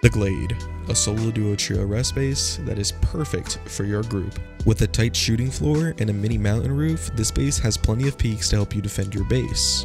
The Glade, a solo duo trio rest base that is perfect for your group. With a tight shooting floor and a mini mountain roof, this base has plenty of peaks to help you defend your base.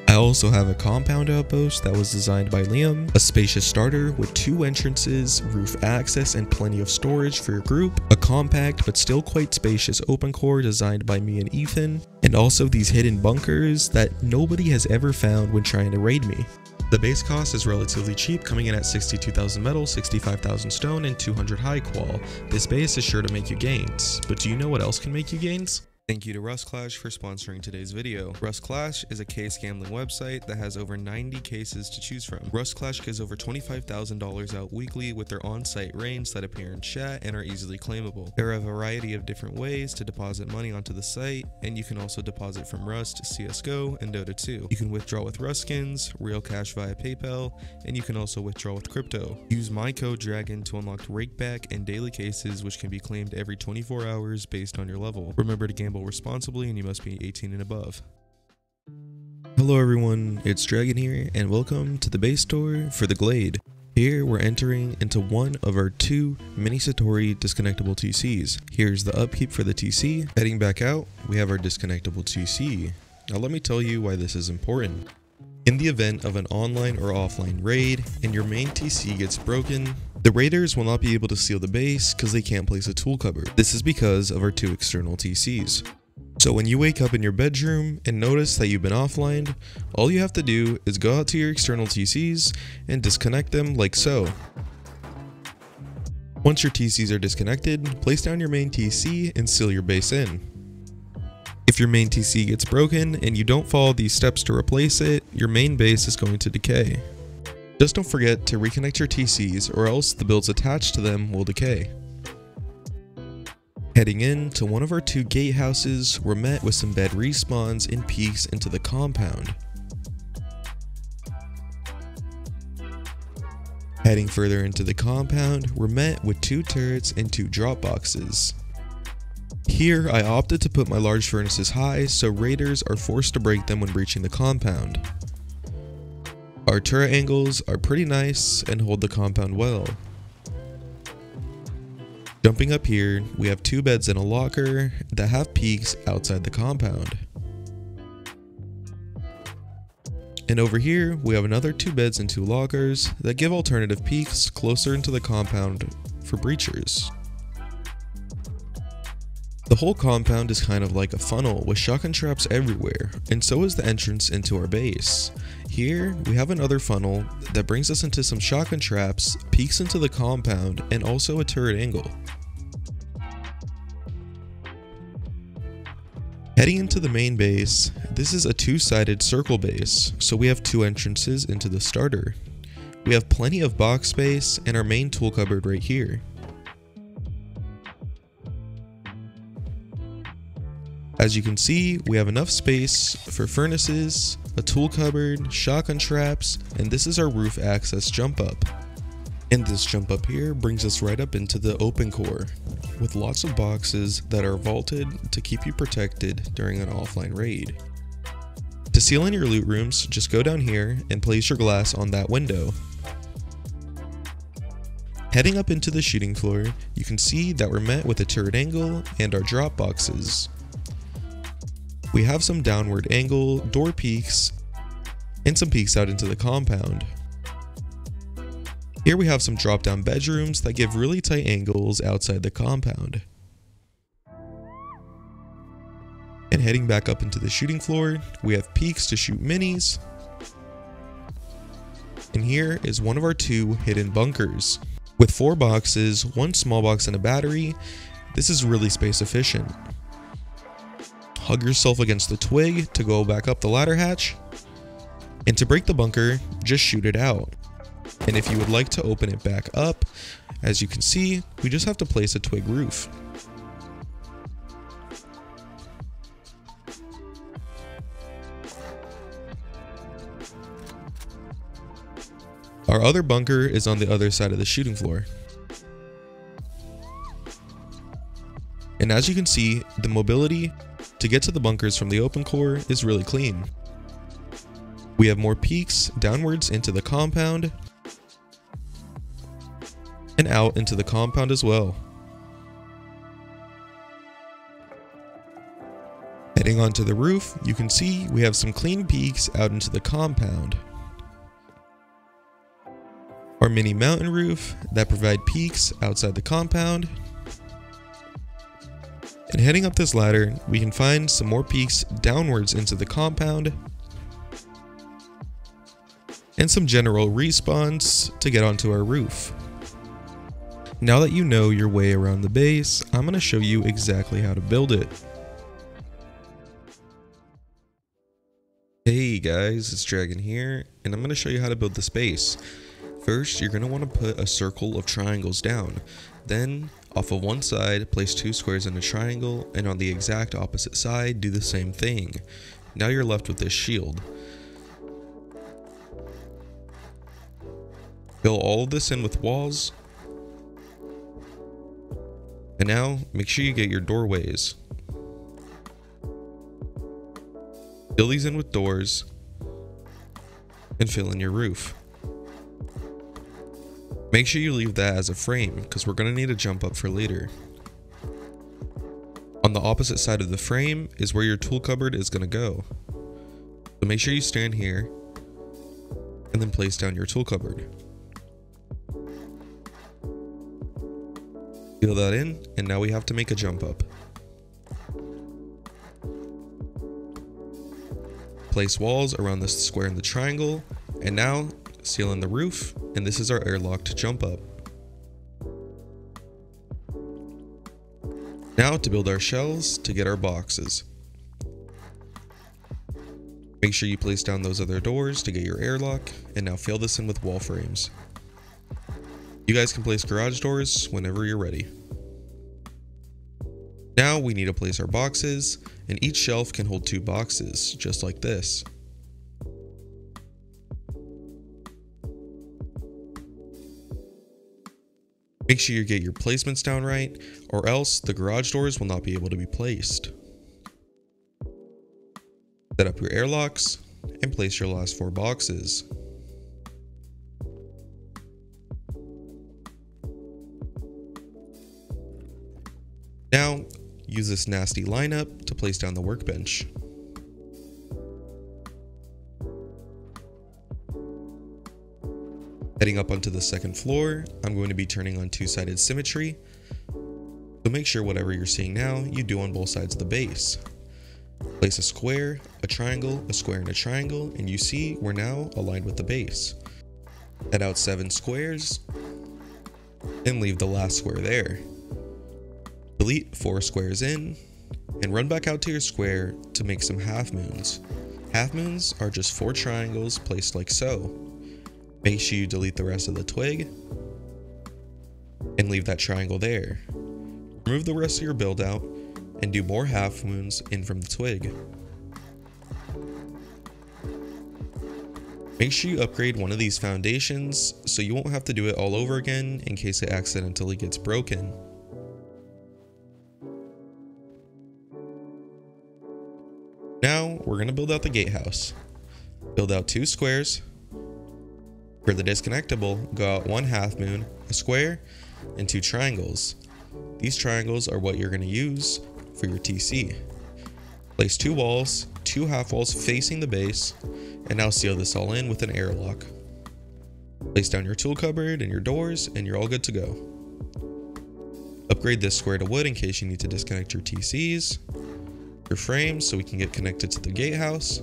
I also have a compound outpost that was designed by Liam, a spacious starter with 2 entrances, roof access, and plenty of storage for your group, a compact but still quite spacious open core designed by me and Ethan, and also these hidden bunkers that nobody has ever found when trying to raid me. The base cost is relatively cheap, coming in at 62,000 metal, 65,000 stone, and 200 high qual. This base is sure to make you gains, but do you know what else can make you gains? Thank you to Rustclash for sponsoring today's video. Rustclash is a case gambling website that has over 90 cases to choose from. Rustclash gives over $25,000 out weekly with their on-site range that appear in chat and are easily claimable. There are a variety of different ways to deposit money onto the site, and you can also deposit from Rust, CSGO, and Dota 2. You can withdraw with Rust skins, real cash via PayPal, and you can also withdraw with crypto. Use my code DRAGON to unlock rakeback and daily cases, which can be claimed every 24 hours based on your level. Remember to gamble responsibly, and you must be 18 and above. Hello everyone, it's Dragon here, and welcome to the base store for the Glade. Here we're entering into one of our 2 mini Satori disconnectable TCs. Here's the upkeep for the TC. Heading back out, we have our disconnectable TC. Now let me tell you why this is important. In the event of an online or offline raid and your main TC gets broken, the raiders will not be able to seal the base because they can't place a tool cupboard. This is because of our 2 external TCs. So when you wake up in your bedroom and notice that you've been offline, all you have to do is go out to your external TCs and disconnect them like so. Once your TCs are disconnected, place down your main TC and seal your base in. If your main TC gets broken and you don't follow these steps to replace it, your main base is going to decay. Just don't forget to reconnect your TCs, or else the builds attached to them will decay. Heading in to one of our 2 gatehouses, we're met with some bed respawns and peeks into the compound. Heading further into the compound, we're met with 2 turrets and 2 drop boxes. Here, I opted to put my large furnaces high so raiders are forced to break them when breaching the compound. Our turret angles are pretty nice and hold the compound well. Jumping up here, we have 2 beds and a locker that have peaks outside the compound. And over here, we have another 2 beds and 2 lockers that give alternative peaks closer into the compound for breachers. The whole compound is kind of like a funnel with shotgun traps everywhere, and so is the entrance into our base. Here, we have another funnel that brings us into some shotgun traps, peeks into the compound, and also a turret angle. Heading into the main base, this is a 2-sided circle base, so we have 2 entrances into the starter. We have plenty of box space and our main tool cupboard right here. As you can see, we have enough space for furnaces, a tool cupboard, shotgun traps, and this is our roof access jump up. And this jump up here brings us right up into the open core, with lots of boxes that are vaulted to keep you protected during an offline raid. To seal in your loot rooms, just go down here and place your glass on that window. Heading up into the shooting floor, you can see that we're met with a turret angle and our drop boxes. We have some downward angle, door peaks, and some peeks out into the compound. Here we have some drop down bedrooms that give really tight angles outside the compound. And heading back up into the shooting floor, we have peaks to shoot minis. And here is one of our 2 hidden bunkers. With 4 boxes, 1 small box and a battery, this is really space efficient. Hug yourself against the twig to go back up the ladder hatch, and to break the bunker, just shoot it out. And if you would like to open it back up, as you can see, we just have to place a twig roof. Our other bunker is on the other side of the shooting floor. And as you can see, the mobility to get to the bunkers from the open core is really clean. We have more peaks downwards into the compound, and out into the compound as well. Heading onto the roof, you can see we have some clean peaks out into the compound. Our mini mountain roof that provide peaks outside the compound. And heading up this ladder, we can find some more peaks downwards into the compound. And some general respawns to get onto our roof. Now that you know your way around the base, I'm going to show you exactly how to build it. Hey guys, it's Dragon here, and I'm going to show you how to build this base. First, you're going to want to put a circle of triangles down. Then, off of one side, place 2 squares in a triangle, and on the exact opposite side, do the same thing. Now you're left with this shield. Fill all of this in with walls. And now, make sure you get your doorways. Fill these in with doors. And fill in your roof. Make sure you leave that as a frame, because we're going to need a jump up for later. On the opposite side of the frame is where your tool cupboard is going to go. So make sure you stand here, and then place down your tool cupboard. Fill that in, and now we have to make a jump up. Place walls around the square and the triangle, and now seal in the roof, and this is our airlocked jump up. Now to build our shells to get our boxes. Make sure you place down those other doors to get your airlock, and now fill this in with wall frames. You guys can place garage doors whenever you're ready. Now we need to place our boxes, and each shelf can hold 2 boxes, just like this. Make sure you get your placements down right, or else the garage doors will not be able to be placed. Set up your airlocks, and place your last 4 boxes. Now, use this nasty lineup to place down the workbench. Heading up onto the second floor, I'm going to be turning on 2-sided symmetry. So make sure whatever you're seeing now, you do on both sides of the base. Place a square, a triangle, a square, and a triangle, and you see we're now aligned with the base. Head out 7 squares, and leave the last square there. Delete 4 squares in, and run back out to your square to make some half moons. Half moons are just 4 triangles placed like so. Make sure you delete the rest of the twig, and leave that triangle there. Remove the rest of your build out, and do more half moons in from the twig. Make sure you upgrade one of these foundations, so you won't have to do it all over again in case it accidentally gets broken. Now, we're going to build out the gatehouse. Build out 2 squares. For the disconnectable, go out 1 half moon, a square, and 2 triangles. These triangles are what you're going to use for your TC. Place 2 walls, 2 half walls facing the base, and now seal this all in with an airlock. Place down your tool cupboard and your doors, and you're all good to go. Upgrade this square to wood in case you need to disconnect your TCs, your frames so we can get connected to the gatehouse,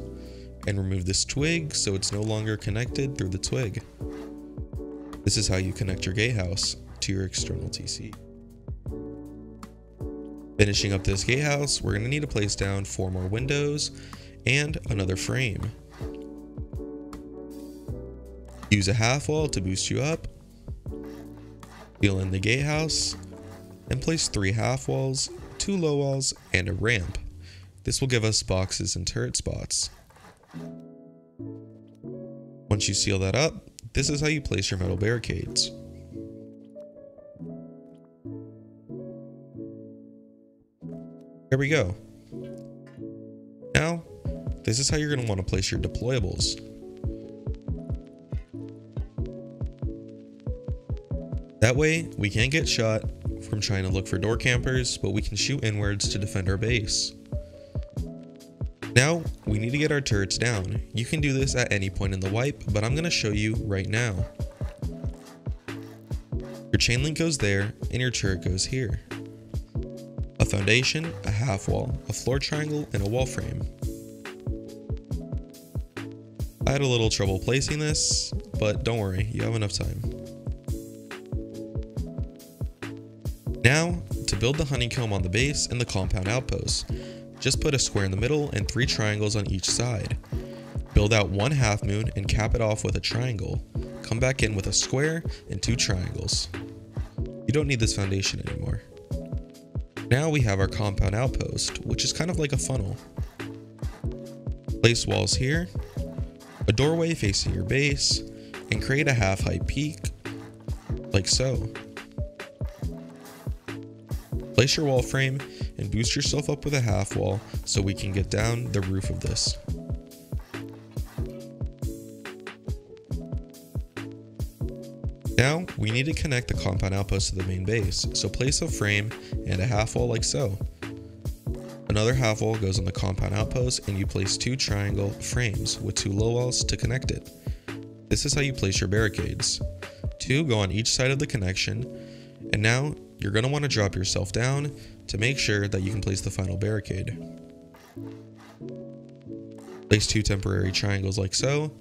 and remove this twig so it's no longer connected through the twig. This is how you connect your gatehouse to your external TC. Finishing up this gatehouse, we're going to need to place down 4 more windows and another frame. Use a half wall to boost you up. Fill in the gatehouse and place 3 half walls, 2 low walls, and a ramp. This will give us boxes and turret spots. Once you seal that up, this is how you place your metal barricades. There we go. Now, this is how you're going to want to place your deployables. That way, we can't get shot from trying to look for door campers, but we can shoot inwards to defend our base. Now, we need to get our turrets down. You can do this at any point in the wipe, but I'm going to show you right now. Your chain link goes there, and your turret goes here. A foundation, a half wall, a floor triangle, and a wall frame. I had a little trouble placing this, but don't worry, you have enough time. Now, to build the honeycomb on the base and the compound outpost, just put a square in the middle and 3 triangles on each side. Build out 1 half moon and cap it off with a triangle. Come back in with a square and 2 triangles. You don't need this foundation anymore. Now we have our compound outpost, which is kind of like a funnel. Place walls here, a doorway facing your base, and create a half height peak, like so. Place your wall frame and boost yourself up with a half wall so we can get down the roof of this. Now we need to connect the compound outpost to the main base, so place a frame and a half wall like so. Another half wall goes on the compound outpost and you place 2 triangle frames with 2 low walls to connect it. This is how you place your barricades. 2 go on each side of the connection, and now you're going to want to drop yourself down to make sure that you can place the final barricade. Place 2 temporary triangles like so.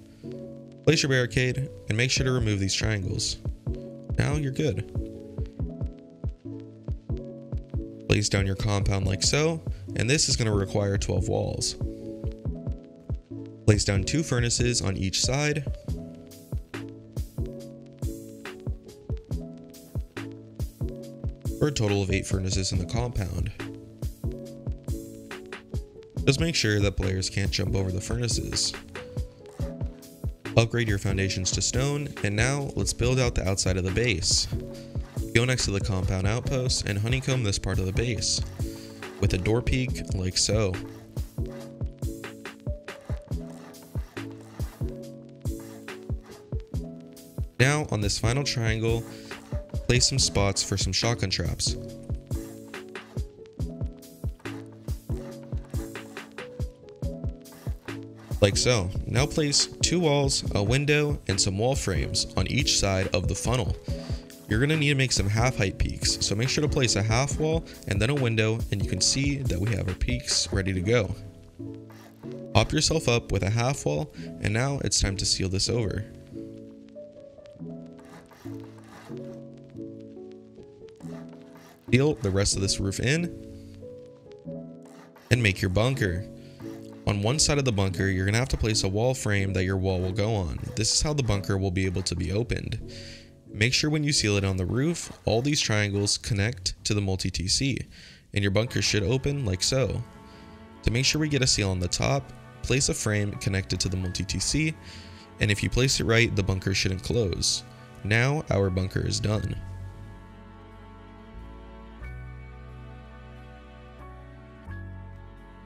Place your barricade and make sure to remove these triangles. Now you're good. Place down your compound like so, and this is going to require 12 walls. Place down 2 furnaces on each side. For a total of 8 furnaces in the compound. Just make sure that players can't jump over the furnaces. Upgrade your foundations to stone, and now let's build out the outside of the base. Go next to the compound outpost and honeycomb this part of the base with a door peak like so. Now on this final triangle, place some spots for some shotgun traps. Like so. Now place 2 walls, a window, and some wall frames on each side of the funnel. You're going to need to make some half height peaks, so make sure to place a half wall and then a window, and you can see that we have our peaks ready to go. Pop yourself up with a half wall, and now it's time to seal this over. Seal the rest of this roof in, and make your bunker. On one side of the bunker, you're going to have to place a wall frame that your wall will go on. This is how the bunker will be able to be opened. Make sure when you seal it on the roof, all these triangles connect to the multi-TC, and your bunker should open like so. To make sure we get a seal on the top, place a frame connected to the multi-TC, and if you place it right, the bunker shouldn't close. Now our bunker is done.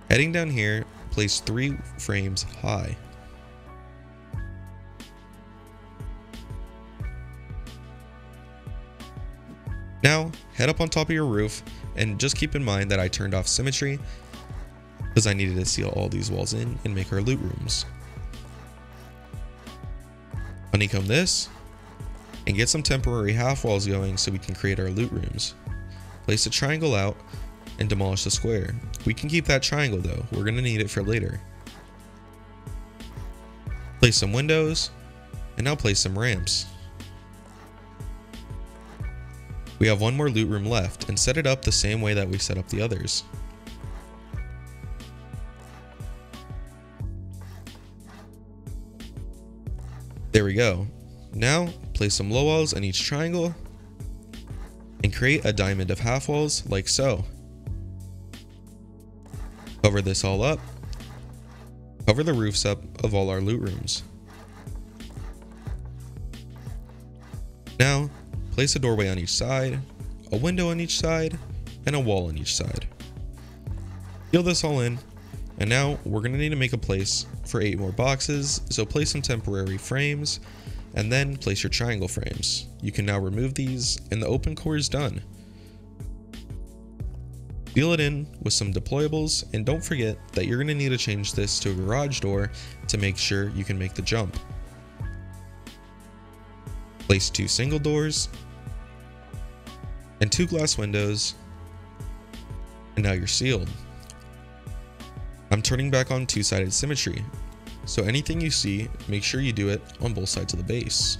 Heading down here, place 3 frames high. Now, head up on top of your roof, and just keep in mind that I turned off symmetry because I needed to seal all these walls in and make our loot rooms. Honeycomb this, and get some temporary half walls going so we can create our loot rooms. Place a triangle out, and demolish the square. We can keep that triangle though, we're going to need it for later. Place some windows, and now place some ramps. We have one more loot room left, and set it up the same way that we set up the others. There we go. Now place some low walls in each triangle, and create a diamond of half walls like so. Cover this all up. Cover the roofs up of all our loot rooms. Now, place a doorway on each side, a window on each side, and a wall on each side. Seal this all in, and now we're going to need to make a place for 8 more boxes, so place some temporary frames, and then place your triangle frames. You can now remove these and the open core is done. Seal it in with some deployables, and don't forget that you're going to need to change this to a garage door to make sure you can make the jump. Place 2 single doors and 2 glass windows, and now you're sealed. I'm turning back on 2-sided symmetry, so anything you see, make sure you do it on both sides of the base.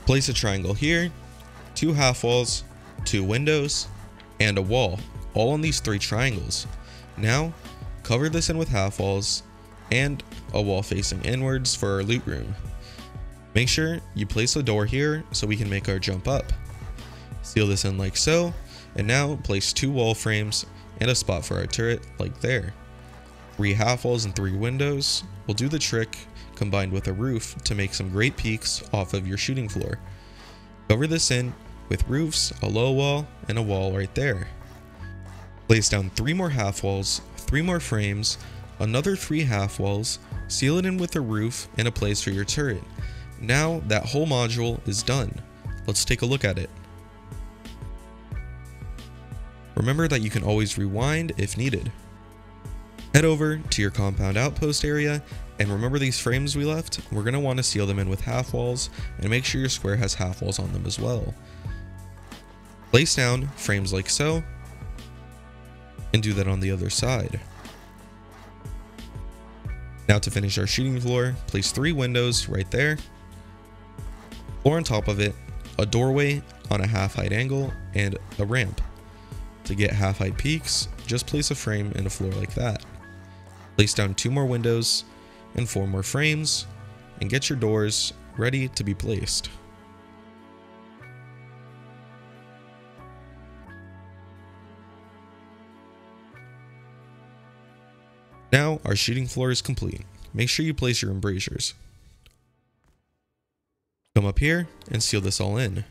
Place a triangle here, 2 half walls, 2 windows, and a wall, all on these 3 triangles. Now, cover this in with half walls and a wall facing inwards for our loot room. Make sure you place a door here so we can make our jump up. Seal this in like so, and now place 2 wall frames and a spot for our turret like there. 3 half walls and 3 windows will do the trick, combined with a roof to make some great peaks off of your shooting floor. Cover this in with roofs, a low wall, and a wall right there. Place down 3 more half walls, 3 more frames, another 3 half walls, seal it in with a roof and a place for your turret. Now that whole module is done. Let's take a look at it. Remember that you can always rewind if needed. Head over to your compound outpost area, and remember these frames we left? We're going to want to seal them in with half walls, and make sure your square has half walls on them as well. Place down frames like so, and do that on the other side. Now to finish our shooting floor, place 3 windows right there, floor on top of it, a doorway on a half height angle, and a ramp. To get half height peaks, just place a frame in a floor like that. Place down 2 more windows and 4 more frames, and get your doors ready to be placed. Now our shooting floor is complete. Make sure you place your embrasures. Come up here and seal this all in.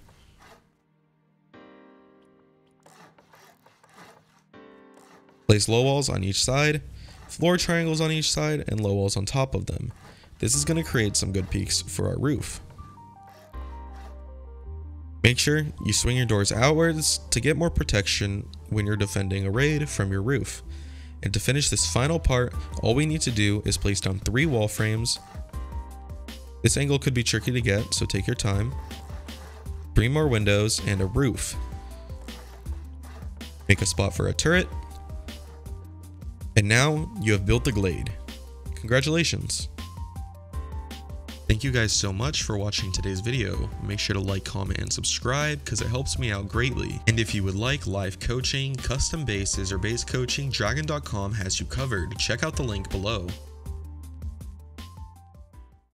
Place low walls on each side, floor triangles on each side, and low walls on top of them. This is going to create some good peaks for our roof. Make sure you swing your doors outwards to get more protection when you're defending a raid from your roof. And to finish this final part, all we need to do is place down 3 wall frames. This angle could be tricky to get, so take your time. 3 more windows and a roof. Make a spot for a turret. And now you have built the Glade. Congratulations. Thank you guys so much for watching today's video. Make sure to like, comment, and subscribe because it helps me out greatly. And if you would like live coaching, custom bases, or base coaching, Dragon.com has you covered. Check out the link below.